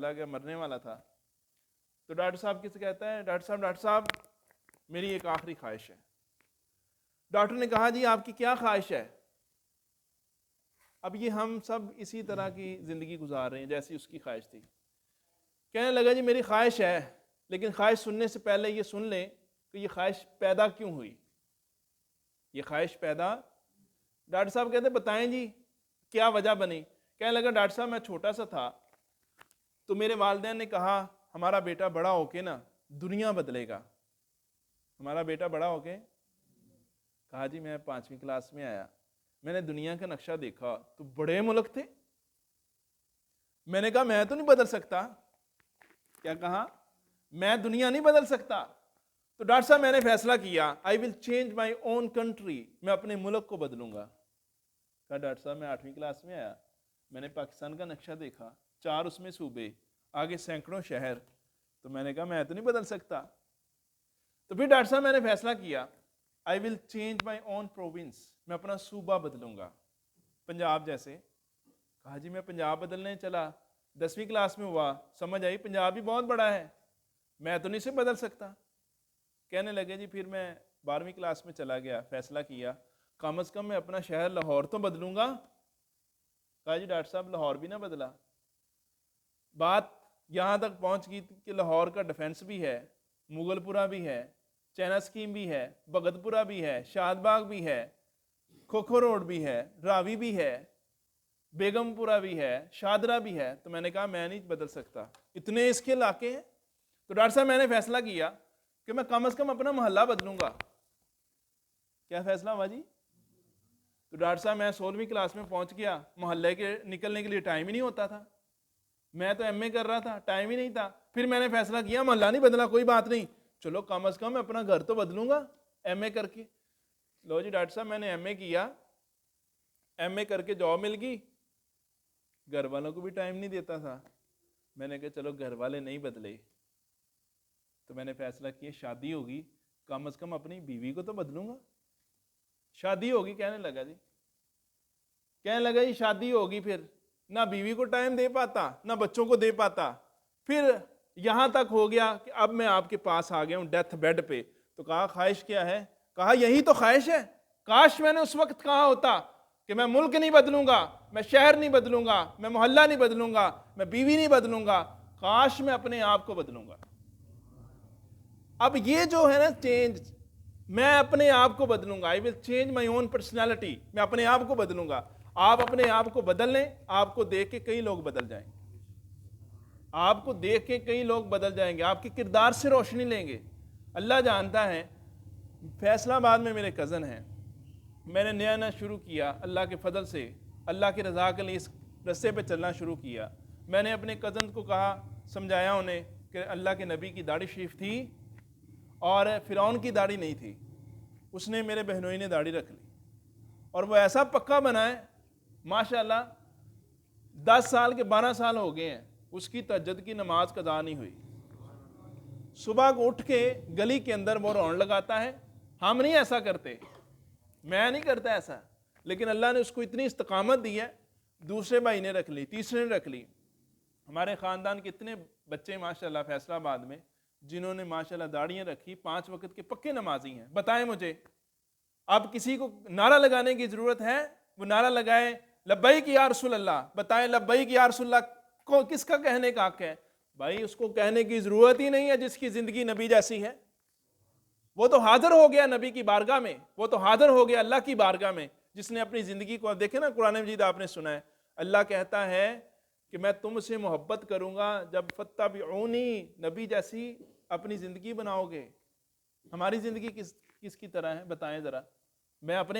چلا گیا, مرنے والا تھا. تو ڈاکٹر صاحب کس سے کہتا ہے, ڈاکٹر صاحب میری ایک آخری خواہش ہے. ڈاکٹر نے کہا جی آپ کی کیا خواہش ہے؟ اب یہ ہم سب اسی طرح کی زندگی گزار رہے ہیں جیسی اس کی خواہش تھی. کہنے لگا جی میری خواہش ہے, لیکن خواہش سننے سے پہلے یہ سن لیں کہ یہ خواہش پیدا کیوں ہوئی. یہ خواہش پیدا, ڈاکٹر صاحب کہتے بتائیں جی کیا وجہ بنی. کہنے لگا ڈاکٹر صاحب میں چھوٹا سا تھا تو میرے والدین نے کہا ہمارا بیٹا بڑا ہو کے نا دنیا بدلے گا. ہمارا بیٹا بڑا ہو کے, کہا جی میں 5ویں کلاس میں آیا, میں نے دنیا کا نقشہ دیکھا تو بڑے ملک تھے. میں نے کہا میں تو نہیں بدل سکتا. کیا کہا؟ میں دنیا نہیں بدل سکتا. تو ڈاکٹر صاحب میں نے فیصلہ کیا I will change my own country, میں اپنے ملک کو بدلوں گا. کہا ڈاکٹر صاحب میں 8ویں کلاس میں آیا, میں نے پاکستان کا نقشہ دیکھا, 4 اس میں صوبے, آگے سینکڑوں شہر, تو میں نے کہا میں تو نہیں بدل سکتا. تو پھر ڈاکٹر صاحب میں نے فیصلہ کیا I will change my own province, میں اپنا صوبہ بدلوں گا, پنجاب جیسے. کہا جی میں پنجاب بدلنے چلا, 10ویں کلاس میں ہوا, سمجھ آئی پنجاب بھی بہت بڑا ہے, میں تو نہیں سے بدل سکتا. کہنے لگے جی پھر میں 12ویں کلاس میں چلا گیا, فیصلہ کیا کم از کم میں اپنا شہر لاہور تو بدلوں گا. کہا جی ڈاکٹر صاحب لاہور بھی نہ بدلا. بات یہاں تک پہنچ گئی کہ لاہور کا ڈیفنس بھی ہے, مغل پورہ بھی ہے, چینا اسکیم بھی ہے, بھگت پورہ بھی ہے, شاد باغ بھی ہے, کھوکھو روڈ بھی ہے, راوی بھی ہے, بیگم پورہ بھی ہے, شادرہ بھی ہے. تو میں نے کہا میں نہیں بدل سکتا, اتنے اس کے علاقے ہیں. تو ڈاکٹر صاحب میں نے فیصلہ کیا کہ میں کم از کم اپنا محلہ بدلوں گا. کیا فیصلہ ہوا جی؟ تو ڈاکٹر صاحب میں 16ویں کلاس میں پہنچ گیا, محلے کے نکلنے کے لیے ٹائم ہی نہیں ہوتا تھا. میں تو ایم اے کر رہا تھا, ٹائم ہی نہیں تھا. پھر میں نے فیصلہ کیا محلہ نہیں بدلا, کوئی بات نہیں, چلو کم از کم اپنا گھر تو بدلوں گا ایم اے کر کے. لو جی ڈاکٹر صاحب میں نے ایم اے کیا, ایم اے کر کے جاب مل گئی. گھر والوں کو بھی ٹائم نہیں دیتا تھا. میں نے کہا چلو گھر والے نہیں بدلے, تو میں نے فیصلہ کیا شادی ہوگی کم از کم اپنی بیوی کو تو بدلوں گا. شادی ہوگی, کہنے لگا جی شادی ہوگی, پھر نہ بیوی کو ٹائم دے پاتا نہ بچوں کو دے پاتا. پھر یہاں تک ہو گیا کہ اب میں آپ کے پاس آ گیا ہوں ڈیتھ بیڈ پہ. تو کہا خواہش کیا ہے؟ کہا یہی تو خواہش ہے, کاش میں نے اس وقت کہا ہوتا کہ میں ملک نہیں بدلوں گا, میں شہر نہیں بدلوں گا, میں محلہ نہیں بدلوں گا, میں بیوی نہیں بدلوں گا, کاش میں اپنے آپ کو بدلوں گا. اب یہ جو ہے نا چینج, میں اپنے آپ کو بدلوں گا, I will change my own personality, میں اپنے آپ کو بدلوں گا. آپ اپنے آپ کو بدل لیں, آپ کو دیکھ کے کئی لوگ بدل جائیں گے. آپ کو دیکھ کے کئی لوگ بدل جائیں گے, آپ کے کردار سے روشنی لیں گے. اللہ جانتا ہے, فیصلہ آباد میں میرے کزن ہیں, میں نے نیا شروع کیا اللہ کے فضل سے, اللہ کی رضا کے لیے اس رستے پہ چلنا شروع کیا. میں نے اپنے کزن کو کہا, سمجھایا انہیں کہ اللہ کے نبی کی داڑھی شریف تھی اور فرعون کی داڑھی نہیں تھی. اس نے میرے بہنوئی نے داڑھی رکھ لی اور وہ ایسا پکا بنا ہے ماشاءاللہ, 10 سال کے 12 سال ہو گئے ہیں, اس کی تہجد کی نماز قضا نہیں ہوئی. صبح کو اٹھ کے گلی کے اندر وہ رون لگاتا ہے. ہم نہیں ایسا کرتے, میں نہیں کرتا ایسا, لیکن اللہ نے اس کو اتنی استقامت دی ہے. دوسرے بھائی نے رکھ لی, تیسرے نے رکھ لی. ہمارے خاندان کے اتنے بچے ماشاءاللہ فیصلہ آباد میں جنہوں نے ماشاءاللہ داڑیاں رکھی, 5 وقت کے پکے نمازی ہیں. بتائیں مجھے, اب کسی کو نعرہ لگانے کی ضرورت ہے؟ وہ نعرہ لگائے لبیک یا رسول اللہ. بتائیں لبیک یا رسول اللہ کو کس کا کہنے کا حق ہے؟ بھائی اس کو کہنے کی ضرورت ہی نہیں ہے جس کی زندگی نبی جیسی ہے. وہ تو حاضر ہو گیا نبی کی بارگاہ میں, وہ تو حاضر ہو گیا اللہ کی بارگاہ میں, جس نے اپنی زندگی کو, دیکھیں نا قرآن مجید آپ نے سنا ہے, اللہ کہتا ہے کہ میں تم سے محبت کروں گا جب فتبعونی, نبی جیسی اپنی زندگی بناؤ گے. ہماری زندگی کس کی طرح ہے بتائیں ذرا. میں اپنے